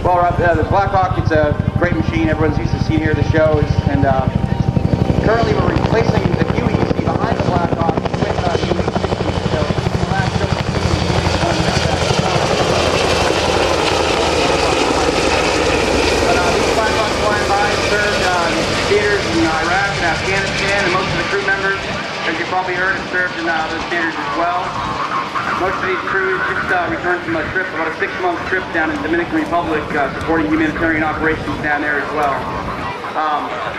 Well, the Blackhawk, it's a great machine. Everyone's used to seeing here at the shows, and currently we're replacing the Huey you see behind the Blackhawk with Huey 60. So the last show these Blackhawks flying by served theaters in Iraq and Afghanistan, and most of the crew members, as you probably heard, have served in those theaters as well. Most of these crews just returned from a trip, about a 6-month trip down in the Dominican Republic, supporting humanitarian operations down there as well.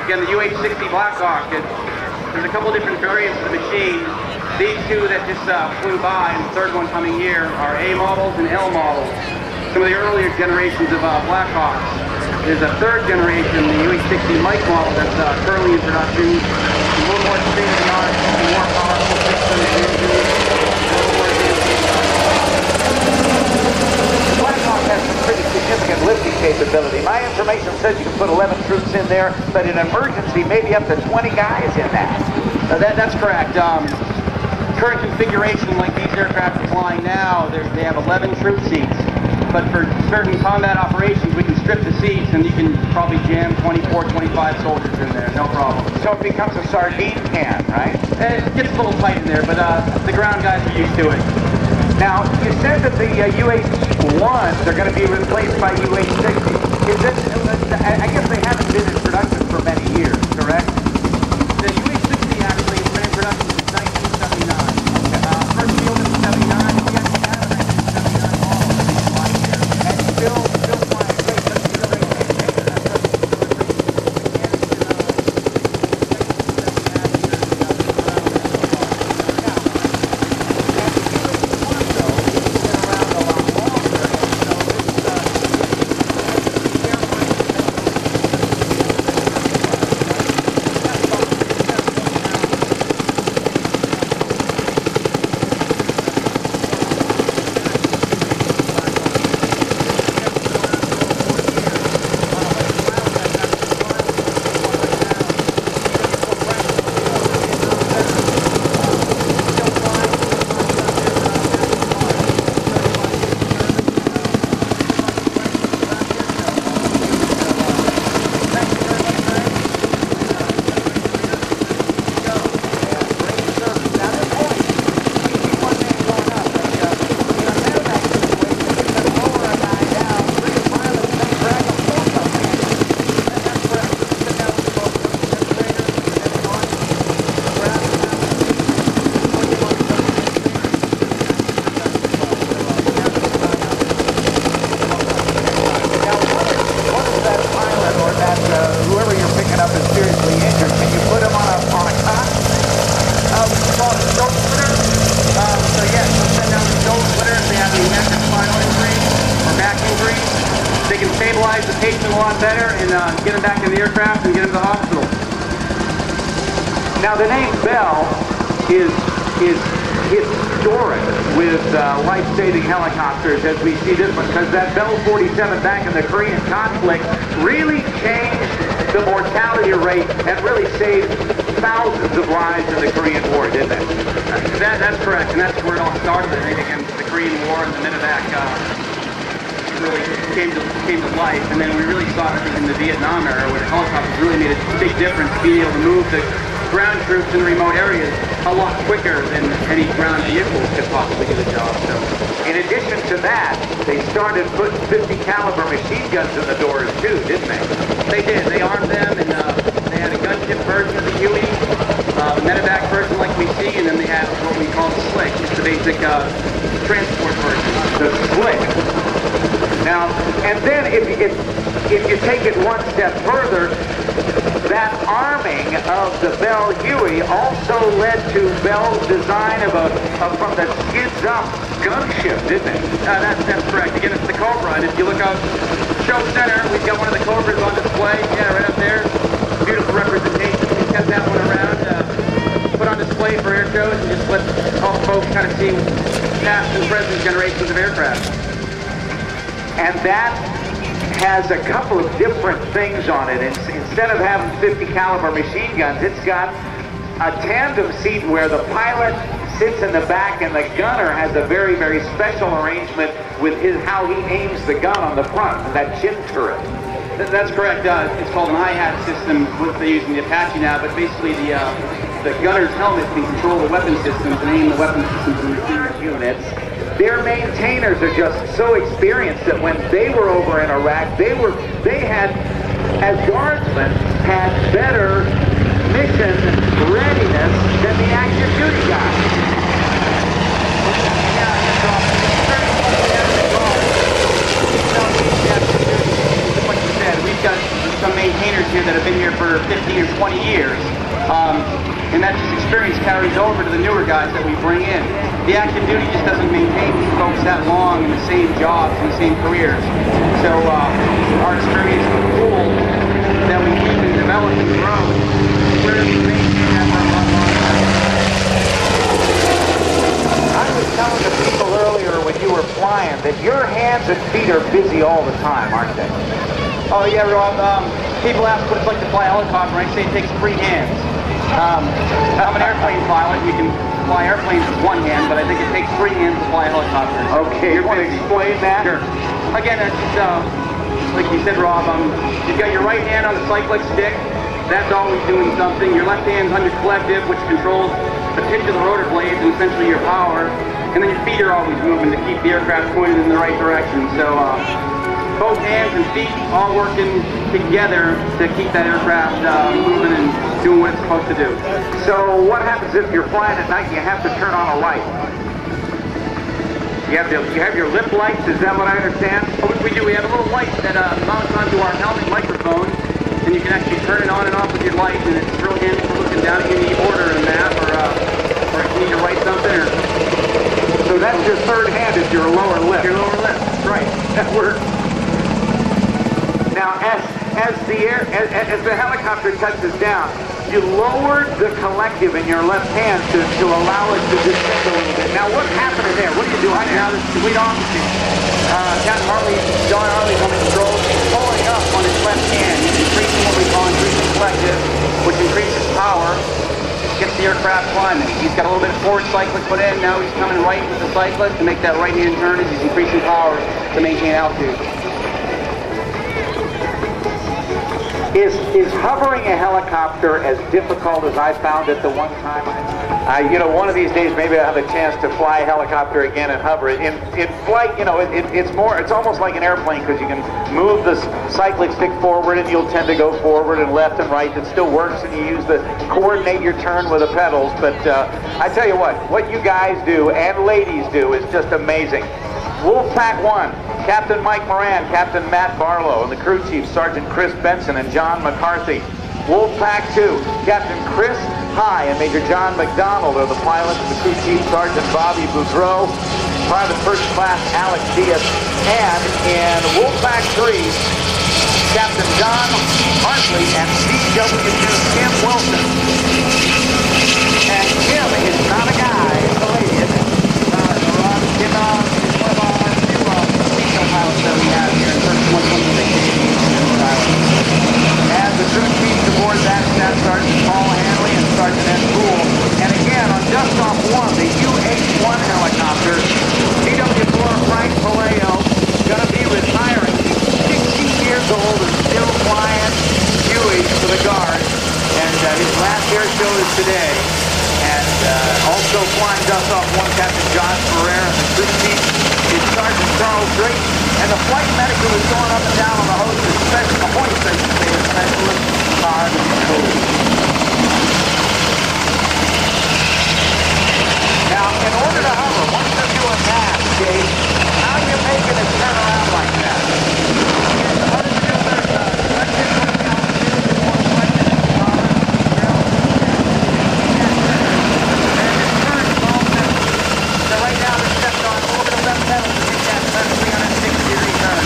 Again, the UH-60 Blackhawk, there's a couple different variants of the machine. These two that just flew by, and the third one coming here, are A models and L models. Some of the earlier generations of Blackhawks. There's a third generation, the UH-60 Mike model, that's currently in production. A little more state-of-the-art, more powerful system and engine. Blackhawk has some pretty significant lifting capability. My information says you can put 11 troops in there, but in emergency, maybe up to 20 guys in that. That's correct. Current configuration, like these aircraft are flying now, they have 11 troop seats. But for certain combat operations, we can strip the seats, and you can probably jam 24, 25 soldiers in there, no problem. So it becomes a sardine can, right? It gets a little tight in there, but the ground guys are used to it. Now, you said that the UH-1s are going to be replaced by UH-60. Is this, I guess they haven't been in production for many years, correct? The UH-60 actually has been in production since 1979. First fielded in 79, we actually had a 1979 model that they flying here. And still flying great, but still they maintain it. The patient a lot better and get him back in the aircraft and get him to the hospital. Now the name Bell is historic with life-saving helicopters as we see this one, because that Bell 47 back in the Korean conflict really changed the mortality rate and really saved thousands of lives in the Korean War, didn't it? That's correct, and that's where it all started. I think against the Korean War and the medevac really came to life, and then we really saw it in the Vietnam era where the helicopters really made a big difference, being able to move the ground troops in remote areas a lot quicker than any ground vehicles could possibly do the job. So, in addition to that, they started putting 50 caliber machine guns in the doors too, didn't they? They did. They armed them, and they had a gunship version of the Huey, medevac version like we see, and then they had what we call the Slick, just the basic transport version. The Slick. Now, and then if you take it one step further, that arming of the Bell Huey also led to Bell's design of from the skids up gunship, didn't it? That's correct. Again, it's the Cobra, and if you look up Show Center, we've got one of the Cobras on display. Yeah, right up there. Beautiful representation. We kept that one around, put on display for air shows, and just let all folks kind of see past and present generations of aircraft. And that has a couple of different things on it. Instead of having 50 caliber machine guns, it's got a tandem seat where the pilot sits in the back, and the gunner has a very, very special arrangement with how he aims the gun on the front, that chin turret. That's correct. It's called an hi-hat system, what they use in the Apache now, but basically the gunner's helmet can control the weapon systems and aim the weapon systems in the units. Their maintainers are just so experienced that when they were over in Iraq, they had, as guardsmen, had better mission readiness than the active duty guys. Like you said, we've got some maintainers here that have been here for 15 or 20 years. And that just experience carries over to the newer guys that we bring in. The active duty just doesn't maintain these folks that long in the same jobs and the same careers. So our experience with the pool that we keep and develop and grow, we're able to maintain that for a lot longer. I was telling the people earlier when you were flying that your hands and feet are busy all the time, aren't they? Oh yeah, Rob. People ask what it's like to fly a helicopter, and I say it takes 3 hands. I'm an airplane pilot. You can fly airplanes with 1 hand, but I think it takes 3 hands to fly a helicopter. Okay, you want to explain that? Sure. Again, it's like you said, Rob, you've got your right hand on the cyclic stick. That's always doing something. Your left hand's on your collective, which controls the pitch of the rotor blades and essentially your power. And then your feet are always moving to keep the aircraft pointed in the right direction. So both hands and feet all working together to keep that aircraft moving and doing what it's supposed to do. So what happens if you're flying at night and you have to turn on a light? You have your lip lights, is that what I understand? Oh, we do. We have a little light that mounts onto our helmet microphone, and you can actually turn it on and off with your light, and it's real handy for looking down at any order in a map, or if you need to write something. So that's your third hand, is your lower lip. Your lower lip, right. That works. Now, as the helicopter touches down, you lowered the collective in your left hand to allow it to descend a little bit. Now, what's happening there? What are you doing now? This is complete opposite. Captain John Harley's on the controls. He's pulling up on his left hand. He's increasing what we call increasing collective, which increases power, gets the aircraft climbing. He's got a little bit of forward cyclic put in. Now he's coming right with the cyclist to make that right hand turn as he's increasing power to maintain altitude. Is hovering a helicopter as difficult as I found it the one time? One of these days maybe I'll have a chance to fly a helicopter again and hover it. In flight, it's almost like an airplane because you can move the cyclic stick forward and you'll tend to go forward and left and right. It still works and you use coordinate your turn with the pedals. But I tell you what you guys do and ladies do is just amazing. Wolfpack 1. Captain Mike Moran, Captain Matt Barlow, and the crew chief, Sergeant Chris Benson and John McCarthy. Wolfpack 2, Captain Chris High and Major John McDonald are the pilots, and the crew chief, Sergeant Bobby Boudreau, Private First Class Alex Diaz, and in Wolfpack 3, Captain John Hartley and CW2 Kim Wilson. And Kim is not a guy, it's a lady, isn't it? Kim is one of our pilots that we have here in 126 and the crew chiefs aboard that Sergeant Paul Hanley and Sergeant Ed Poole. And again, on Dust-Off 1, the UH-1 helicopter, CW4 Frank Palaio, going to be retiring. He's 16 years old and still flying Huey for the Guard. And his last air show is today. And also flying Dust-Off 1, Captain John Ferrer, and the crew chief is Sergeant Charles Drake. And the flight medical is going up and down on the hoist, especially the hoist, I should say, the specialist Todd Cole. Now, in order to hover, once you're doing that, Dave, how are you making it turn around like that? In order to do this, right now, they're stepped on over the left pedal to make that 360-degree turn.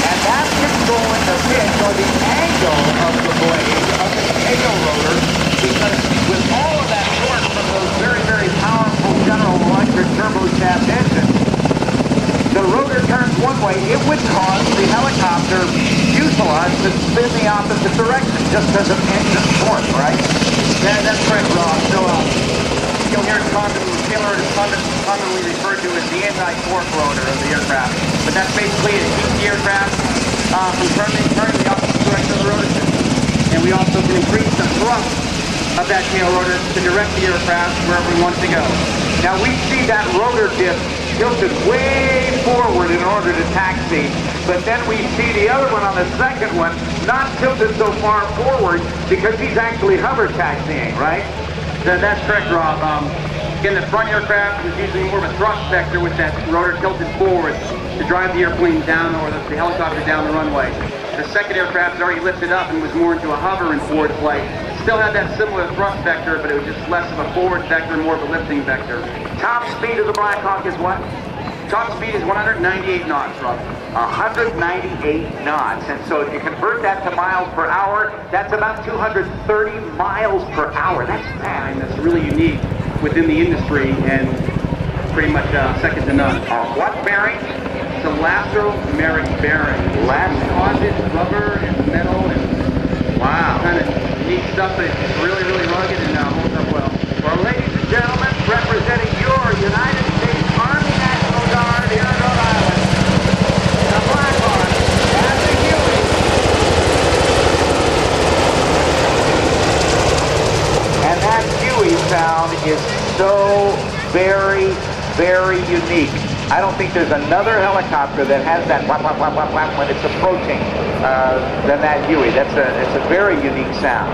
And that's controlling the pitch or the angle of the blade of the tail rotor, because with all of that torque from those very, very powerful General Electric turboshaft engines, the rotor turns one way, it would cause the helicopter fuselage to spin the opposite direction just because of engine torque, right? Yeah, that's correct, Rob. So, you'll hear Taylor is commonly referred to as the anti-torque rotor of the aircraft. But that's basically it keeps the aircraft from turning the opposite direction of the rotor system. And we also can increase the thrust of that tail rotor to direct the aircraft wherever we want it to go. Now we see that rotor disc tilted way forward in order to taxi, but then we see the other one on the second one not tilted so far forward because he's actually hover taxiing, right? That's correct, Rob. Again, the front aircraft is using more of a thrust vector with that rotor tilted forward to drive the airplane down or the helicopter down the runway. The second aircraft is already lifted up and was more into a hover and forward flight. Still had that similar thrust vector, but it was just less of a forward vector, more of a lifting vector. Top speed of the Blackhawk is what? Top speed is 198 knots, Rob. 198 knots. And so if you convert that to miles per hour, that's about 230 miles per hour. That's fast. And that's really unique within the industry and pretty much second to none. What bearing? It's a elastomeric bearing. Composite, rubber, and metal, and wow. Kind of neat stuff, but it's really, really rugged and holds up well. Well, ladies and gentlemen, representing your United States Army National Guard here in Rhode Island, the Blackhawks and the Hueys. And that Huey sound is so very, very unique. I don't think there's another helicopter that has that whap, whap, whap, whap, whap when it's approaching than that Huey. It's a very unique sound.